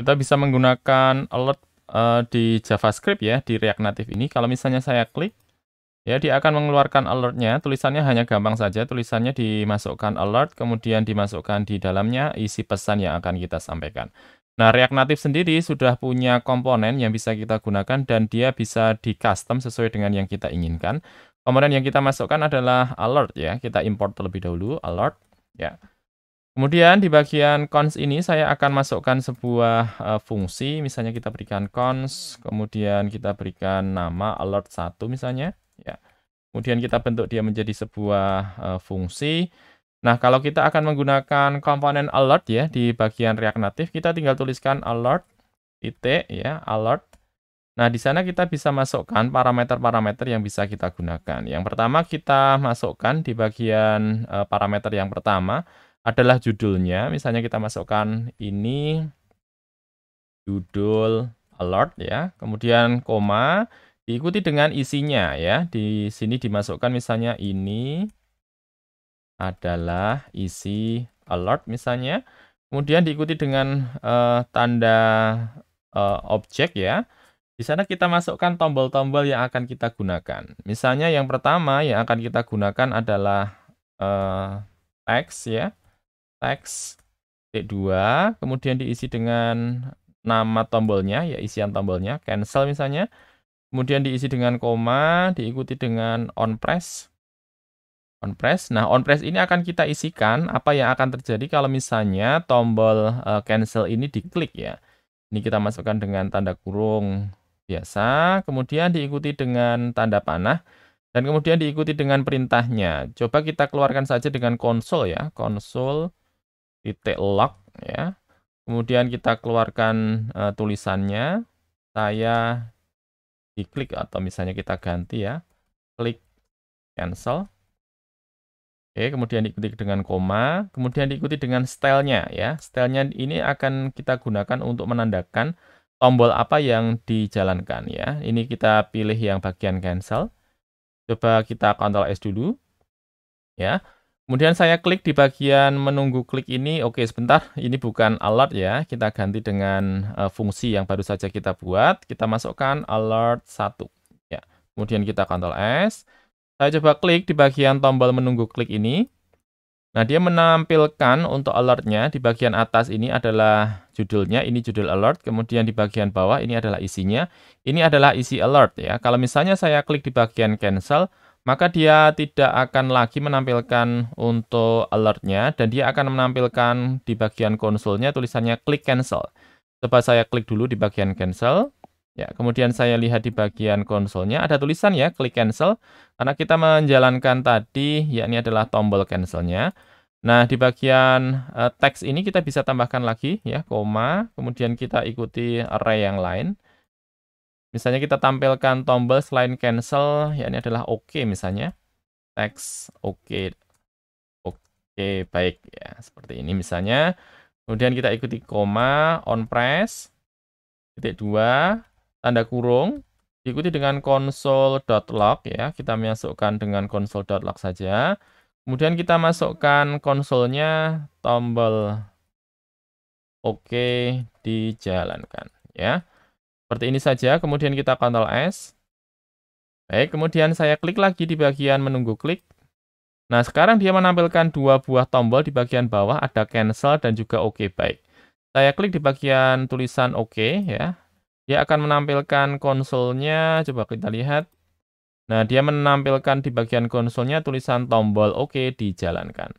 Kita bisa menggunakan alert di JavaScript ya, di React Native ini. Kalau misalnya saya klik, ya dia akan mengeluarkan alertnya. Tulisannya hanya gampang saja, tulisannya dimasukkan alert, kemudian dimasukkan di dalamnya isi pesan yang akan kita sampaikan. Nah, React Native sendiri sudah punya komponen yang bisa kita gunakan dan dia bisa di-custom sesuai dengan yang kita inginkan. Komponen yang kita masukkan adalah alert ya, kita import terlebih dahulu, alert ya. Kemudian di bagian cons ini saya akan masukkan sebuah fungsi, misalnya kita berikan cons, kemudian kita berikan nama alert 1 misalnya, ya. Kemudian kita bentuk dia menjadi sebuah fungsi. Nah, kalau kita akan menggunakan komponen alert ya di bagian React Native, kita tinggal tuliskan alert titik ya, alert. Nah, di sana kita bisa masukkan parameter-parameter yang bisa kita gunakan. Yang pertama kita masukkan di bagian parameter yang pertama adalah judulnya. Misalnya kita masukkan ini judul alert ya. Kemudian koma diikuti dengan isinya ya. Di sini dimasukkan misalnya ini adalah isi alert misalnya. Kemudian diikuti dengan tanda objek ya. Di sana kita masukkan tombol-tombol yang akan kita gunakan. Misalnya yang pertama yang akan kita gunakan adalah teks ya. Teks T2, kemudian diisi dengan nama tombolnya, ya isian tombolnya, cancel misalnya. Kemudian diisi dengan koma, diikuti dengan on press. On press. Nah, on press ini akan kita isikan apa yang akan terjadi kalau misalnya tombol cancel ini diklik ya. Ini kita masukkan dengan tanda kurung biasa, kemudian diikuti dengan tanda panah, dan kemudian diikuti dengan perintahnya. Coba kita keluarkan saja dengan konsol ya, konsol titik log ya. Kemudian kita keluarkan tulisannya. Saya diklik atau misalnya kita ganti ya. Klik cancel. Oke, kemudian diikuti dengan koma, kemudian diikuti dengan stylenya ya. Stylenya ini akan kita gunakan untuk menandakan tombol apa yang dijalankan ya. Ini kita pilih yang bagian cancel. Coba kita Ctrl S dulu. Ya. Kemudian saya klik di bagian menunggu klik ini. Oke, sebentar. Ini bukan alert ya. Kita ganti dengan fungsi yang baru saja kita buat. Kita masukkan alert 1. Ya. Kemudian kita Ctrl S. Saya coba klik di bagian tombol menunggu klik ini. Nah, dia menampilkan untuk alertnya di bagian atas ini adalah judulnya, ini judul alert. Kemudian di bagian bawah ini adalah isinya. Ini adalah isi alert ya. Kalau misalnya saya klik di bagian cancel, maka dia tidak akan lagi menampilkan untuk alertnya dan dia akan menampilkan di bagian konsolnya tulisannya klik cancel. Coba saya klik dulu di bagian cancel. Ya, kemudian saya lihat di bagian konsolnya ada tulisan ya klik cancel karena kita menjalankan tadi yakni adalah tombol cancelnya. Nah, di bagian teks ini kita bisa tambahkan lagi ya koma, kemudian kita ikuti array yang lain. Misalnya kita tampilkan tombol selain cancel, ya ini adalah OK misalnya. Teks OK. Oke, baik ya. Seperti ini misalnya. Kemudian kita ikuti koma, on press, titik 2, tanda kurung, diikuti dengan console.log ya. Kita masukkan dengan console.log saja. Kemudian kita masukkan konsolnya tombol OK dijalankan ya. Seperti ini saja, kemudian kita Ctrl S. Baik, kemudian saya klik lagi di bagian menunggu klik. Nah, sekarang dia menampilkan dua buah tombol di bagian bawah, ada cancel dan juga OK. Baik, saya klik di bagian tulisan OK ya. Dia akan menampilkan konsolnya, coba kita lihat. Nah, dia menampilkan di bagian konsolnya tulisan tombol OK dijalankan.